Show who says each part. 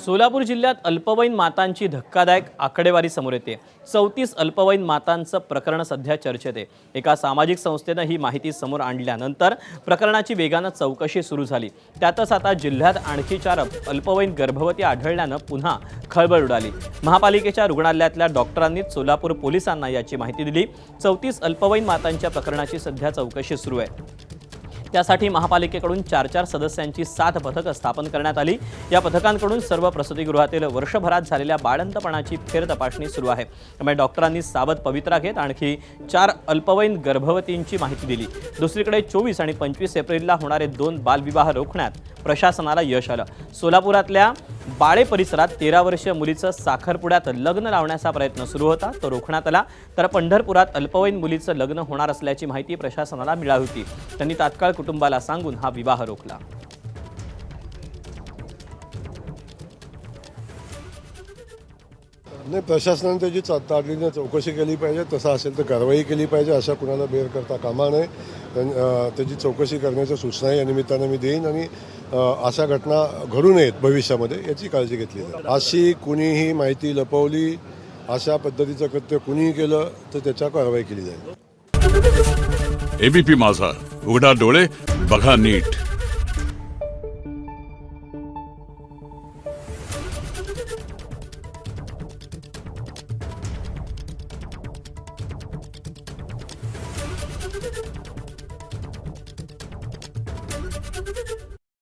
Speaker 1: सोलापूर जिल्ह्यात अल्पवयीन मातांची धक्कादायक आकडेवारी समोर येते। 34 अल्पवयीन मातांचं प्रकरण सध्या चर्चेत आहे। एका सामाजिक संस्थेने ही माहिती समोर आणल्यानंतर प्रकरणाची वेगाने चौकशी सुरू झाली। त्यातच आता जिल्ह्यात आणखी 4 अल्पवयीन गर्भवती आढळल्याने पुन्हा खळबळ उडाली। महापालिकेच्या रुग्णालयातल्या डॉक्टरांनी सोलापूर पोलिसांना याची माहिती दिली। 34 अल्पवयीन मातांच्या प्रकरणाची सध्या चौकशी सुरू आहे। त्यासाठी महापालिकेकडून 4 सदस्यांची 7 पथकं स्थापन करण्यात आली। या पथकांकडून सर्व प्रसूतिगृहातील वर्षभरात झालेल्या बाळंतपणाची फेर तपासणी सुरू आहे। त्यामुळे डॉक्टरांनी सावध पवित्रा घेत आणखी 4 अल्पवयीन गर्भवतींची माहिती दिली। दुसरीकडे 24 आणि 25 एप्रिलला होणारे 2 बालविवाह रोखण्यात प्रशासनाला यश आलं। सोलापुरातल्या बाळे परिसरात 13 वर्षीय मुलीचं साखरपुड्यात लग्न लावण्याचा प्रयत्न सुरू होता, तो रोखण्यात आला। तर पंढरपुरात अल्पवयीन मुलीचं लग्न होणार असल्याची माहिती प्रशासनाला मिळाली होती। त्यांनी तात्काळ कुटुंबाला सांगून हा विवाह रोखला।
Speaker 2: नाही, प्रशासनाने त्याची तातडीने चौकशी केली पाहिजे। तसं असेल तर कारवाई केली पाहिजे। अशा कुणाला बेर करता कामा नये। त्याची चौकशी करण्याच्या सूचना या निमित्तानं मी देईन आणि अशा घटना घडू नयेत भविष्यामध्ये याची काळजी घेतली जाईल। अशी कुणीही माहिती लपवली, अशा पद्धतीचं कृत्य कुणीही केलं तर त्याच्यावर कारवाई केली जाईल।
Speaker 3: एबीपी माझा, उघडा डोळे बघा नीट।